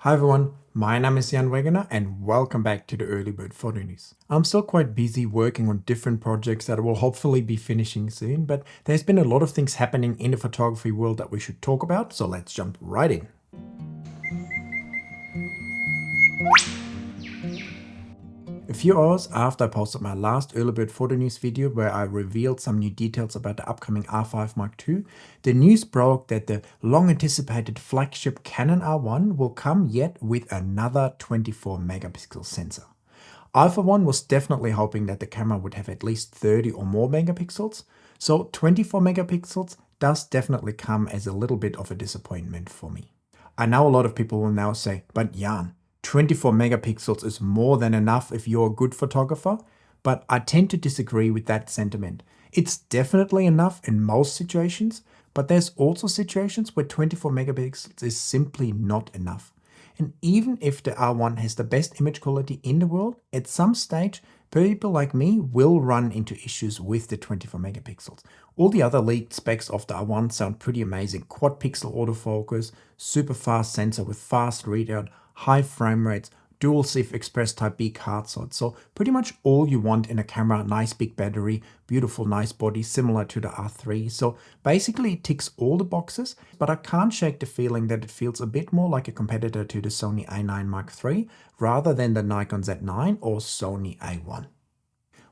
Hi everyone, my name is Jan Wegener and welcome back to the Early Bird Photo News. I'm still quite busy working on different projects that I will hopefully be finishing soon, but there's been a lot of things happening in the photography world that we should talk about, so let's jump right in. A few hours after I posted my last Early Bird Photo News video where I revealed some new details about the upcoming R5 Mark II, the news broke that the long-anticipated flagship Canon R1 will come yet with another 24 megapixel sensor. I for one was definitely hoping that the camera would have at least 30 or more megapixels, so 24 megapixels does definitely come as a little bit of a disappointment for me. I know a lot of people will now say, but Jan, 24 megapixels is more than enough if you're a good photographer, but I tend to disagree with that sentiment. It's definitely enough in most situations, but there's also situations where 24 megapixels is simply not enough. And even if the R1 has the best image quality in the world, at some stage, people like me will run into issues with the 24 megapixels. All the other leaked specs of the R1 sound pretty amazing. Quad pixel autofocus, super fast sensor with fast readout, high frame rates, dual CF Express Type B card slot. So pretty much all you want in a camera, nice big battery, beautiful nice body, similar to the R3. So basically it ticks all the boxes, but I can't shake the feeling that it feels a bit more like a competitor to the Sony A9 Mark III rather than the Nikon Z9 or Sony A1.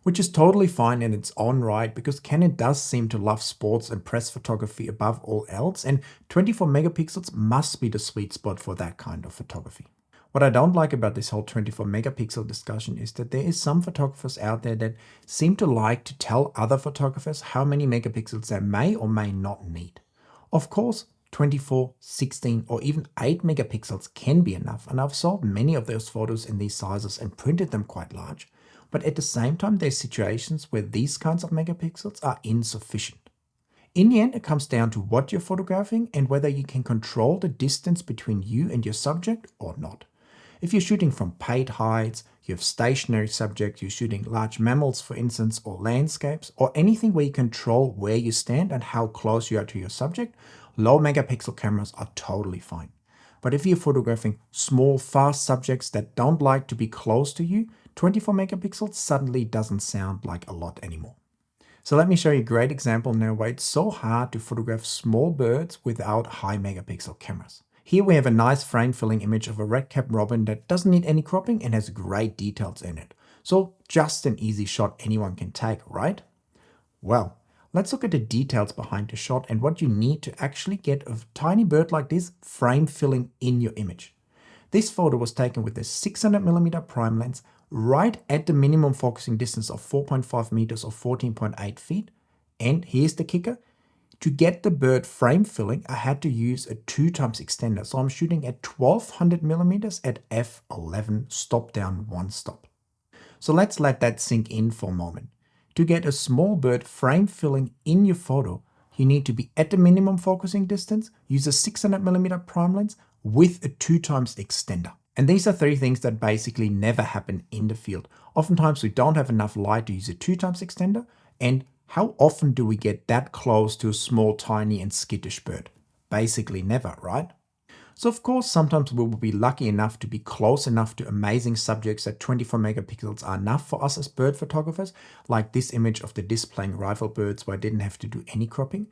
Which is totally fine in its own right because Canon does seem to love sports and press photography above all else, and 24 megapixels must be the sweet spot for that kind of photography. What I don't like about this whole 24 megapixel discussion is that there is some photographers out there that seem to like to tell other photographers how many megapixels they may or may not need. Of course, 24, 16 or even 8 megapixels can be enough, and I've sold many of those photos in these sizes and printed them quite large. But at the same time, there's situations where these kinds of megapixels are insufficient. In the end, it comes down to what you're photographing and whether you can control the distance between you and your subject or not. If you're shooting from paid heights, you have stationary subjects, you're shooting large mammals for instance, or landscapes, or anything where you control where you stand and how close you are to your subject, low megapixel cameras are totally fine. But if you're photographing small, fast subjects that don't like to be close to you, 24 megapixels suddenly doesn't sound like a lot anymore. So let me show you a great example now why it's so hard to photograph small birds without high megapixel cameras. Here we have a nice frame filling image of a red-capped robin that doesn't need any cropping and has great details in it. So just an easy shot anyone can take, right? Well, let's look at the details behind the shot and what you need to actually get a tiny bird like this frame filling in your image. This photo was taken with a 600mm prime lens right at the minimum focusing distance of 4.5 meters or 14.8 feet. And here's the kicker. To get the bird frame filling, I had to use a 2x extender. So I'm shooting at 1200mm at f11 stop down 1 stop. So let's let that sink in for a moment. To get a small bird frame filling in your photo, you need to be at the minimum focusing distance, use a 600mm prime lens with a 2x extender. And these are 3 things that basically never happen in the field. Oftentimes we don't have enough light to use a 2x extender, and how often do we get that close to a small, tiny and skittish bird? Basically never, right? So of course, sometimes we will be lucky enough to be close enough to amazing subjects that 24 megapixels are enough for us as bird photographers, like this image of the displaying rifle birds where I didn't have to do any cropping.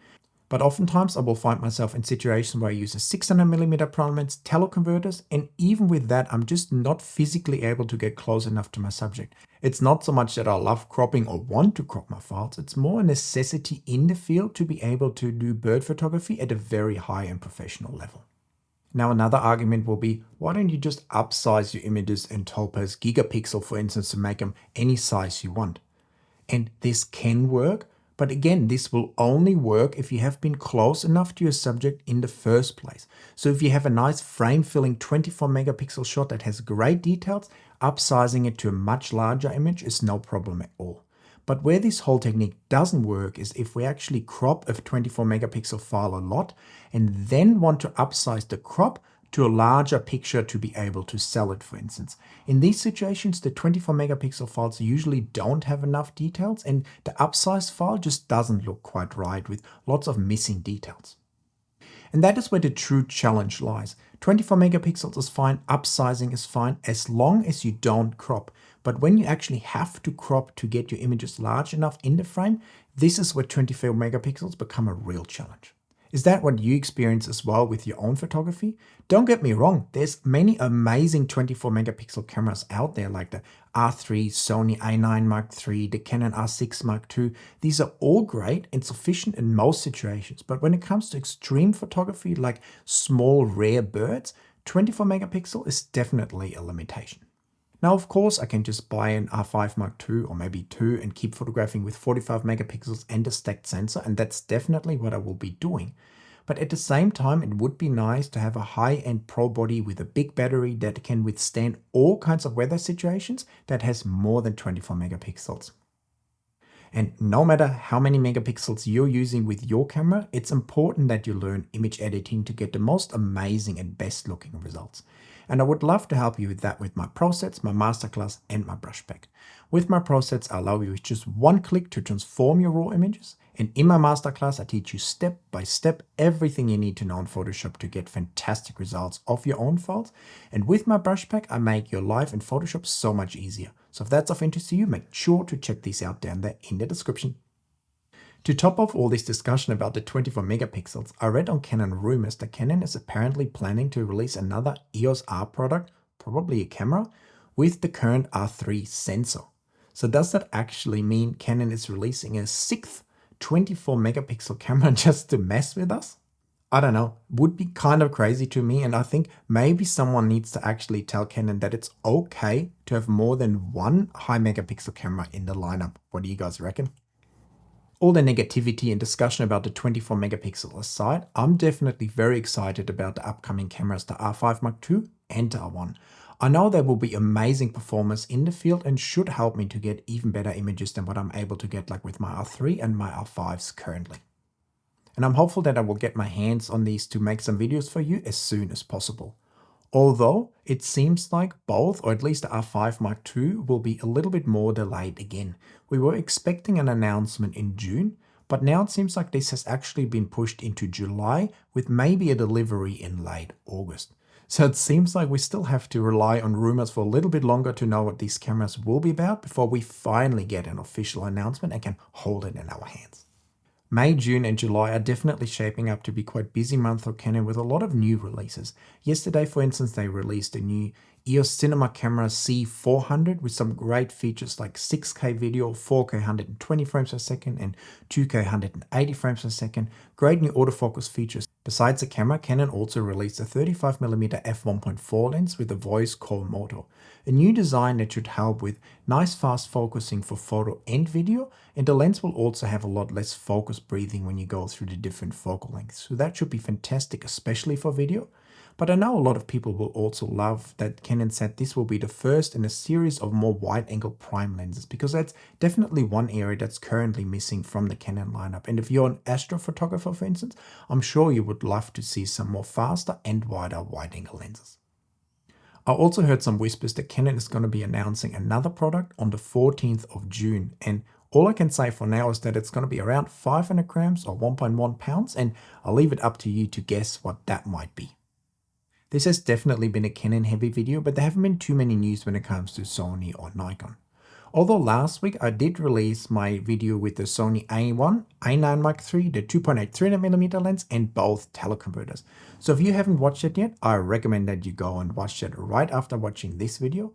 But oftentimes I will find myself in situations where I use a 600mm prime lens, teleconverters, and even with that, I'm just not physically able to get close enough to my subject. It's not so much that I love cropping or want to crop my files, it's more a necessity in the field to be able to do bird photography at a very high and professional level. Now another argument will be, why don't you just upsize your images in Topaz Gigapixel, for instance, to make them any size you want? And this can work, but again, this will only work if you have been close enough to your subject in the first place. So if you have a nice frame filling 24 megapixel shot that has great details, upsizing it to a much larger image is no problem at all. But where this whole technique doesn't work is if we actually crop a 24 megapixel file a lot and then want to upsize the crop to a larger picture to be able to sell it, for instance. In these situations, the 24 megapixel files usually don't have enough details and the upsized file just doesn't look quite right with lots of missing details. And that is where the true challenge lies. 24 megapixels is fine, upsizing is fine, as long as you don't crop. But when you actually have to crop to get your images large enough in the frame, this is where 24 megapixels become a real challenge. Is that what you experience as well with your own photography? Don't get me wrong, there's many amazing 24 megapixel cameras out there like the R3, Sony A9 Mark III, the Canon R6 Mark II. These are all great and sufficient in most situations, but when it comes to extreme photography like small rare birds, 24 megapixel is definitely a limitation. Now, of course, I can just buy an R5 Mark II or maybe II and keep photographing with 45 megapixels and a stacked sensor, and that's definitely what I will be doing. But at the same time, it would be nice to have a high-end pro body with a big battery that can withstand all kinds of weather situations that has more than 24 megapixels. And no matter how many megapixels you're using with your camera, it's important that you learn image editing to get the most amazing and best looking results. And I would love to help you with that with my PROSETS, my masterclass, and my brush pack. With my PROSETS, I allow you with just one click to transform your raw images. And in my masterclass, I teach you step by step everything you need to know in Photoshop to get fantastic results of your own files. And with my brush pack, I make your life in Photoshop so much easier. So if that's of interest to you, make sure to check these out down there in the description. To top off all this discussion about the 24 megapixels, I read on Canon rumors that Canon is apparently planning to release another EOS R product, probably a camera, with the current R3 sensor. So does that actually mean Canon is releasing a sixth 24 megapixel camera just to mess with us? I don't know, would be kind of crazy to me, and I think maybe someone needs to actually tell Canon that it's okay to have more than one high megapixel camera in the lineup. What do you guys reckon? All the negativity and discussion about the 24 megapixel aside, I'm definitely very excited about the upcoming cameras, the R5 Mark II and the R1. I know they will be amazing performers in the field and should help me to get even better images than what I'm able to get like with my R3 and my R5s currently. And I'm hopeful that I will get my hands on these to make some videos for you as soon as possible. Although it seems like both, or at least the R5 Mark II, will be a little bit more delayed again. We were expecting an announcement in June, but now it seems like this has actually been pushed into July with maybe a delivery in late August. So it seems like we still have to rely on rumors for a little bit longer to know what these cameras will be about before we finally get an official announcement and can hold it in our hands. May, June and July are definitely shaping up to be quite busy months for Canon with a lot of new releases. Yesterday, for instance, they released a new EOS Cinema Camera C400 with some great features like 6K video, 4K 120 frames per second and 2K 180 frames per second. Great new autofocus features. Besides the camera, Canon also released a 35mm f1.4 lens with a voice call motor. A new design that should help with nice fast focusing for photo and video, and the lens will also have a lot less focus breathing when you go through the different focal lengths. So that should be fantastic, especially for video. But I know a lot of people will also love that Canon said this will be the first in a series of more wide-angle prime lenses, because that's definitely one area that's currently missing from the Canon lineup. And if you're an astrophotographer, for instance, I'm sure you would love to see some more faster and wider wide-angle lenses. I also heard some whispers that Canon is going to be announcing another product on the 14th of June. And all I can say for now is that it's going to be around 500 grams or 1.1 pounds, and I'll leave it up to you to guess what that might be. This has definitely been a Canon heavy video, but there haven't been too many news when it comes to Sony or Nikon. Although last week I did release my video with the Sony A1, A9 Mark III, the 2.8 300mm lens and both teleconverters. So if you haven't watched it yet, I recommend that you go and watch it right after watching this video.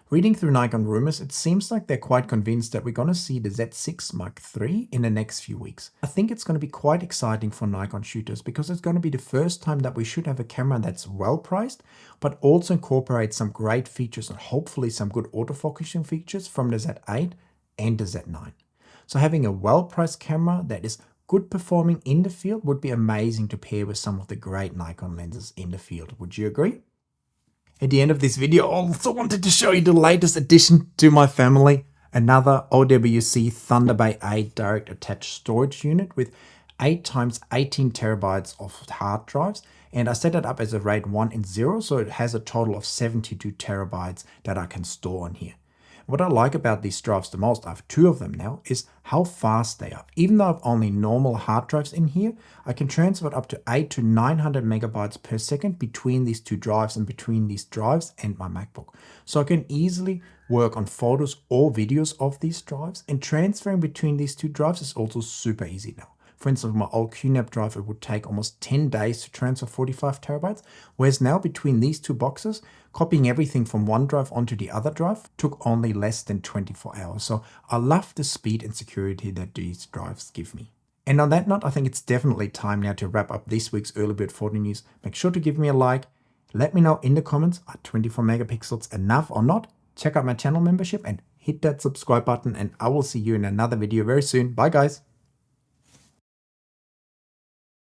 Reading through Nikon rumors, it seems like they're quite convinced that we're going to see the Z6 Mark III in the next few weeks. I think it's going to be quite exciting for Nikon shooters because it's going to be the first time that we should have a camera that's well priced, but also incorporates some great features and hopefully some good autofocusing features from the Z8 and the Z9. So having a well-priced camera that is good performing in the field would be amazing to pair with some of the great Nikon lenses in the field. Would you agree? At the end of this video, I also wanted to show you the latest addition to my family, another OWC Thunder Bay 8 direct attached storage unit with 8x18 terabytes of hard drives, and I set it up as a RAID 1 and 0, so it has a total of 72 terabytes that I can store in here. What I like about these drives the most, I have 2 of them now, is how fast they are. Even though I've only normal hard drives in here, I can transfer up to 800 to 900 megabytes per second between these 2 drives and between these drives and my MacBook. So I can easily work on photos or videos of these drives, and transferring between these 2 drives is also super easy now. For instance, my old QNAP drive, it would take almost 10 days to transfer 45 terabytes, whereas now between these 2 boxes, copying everything from one drive onto the other drive took only less than 24 hours. So I love the speed and security that these drives give me. And on that note, I think it's definitely time now to wrap up this week's Early Bird Photo News. Make sure to give me a like. Let me know in the comments, are 24 megapixels enough or not? Check out my channel membership and hit that subscribe button, and I will see you in another video very soon. Bye guys.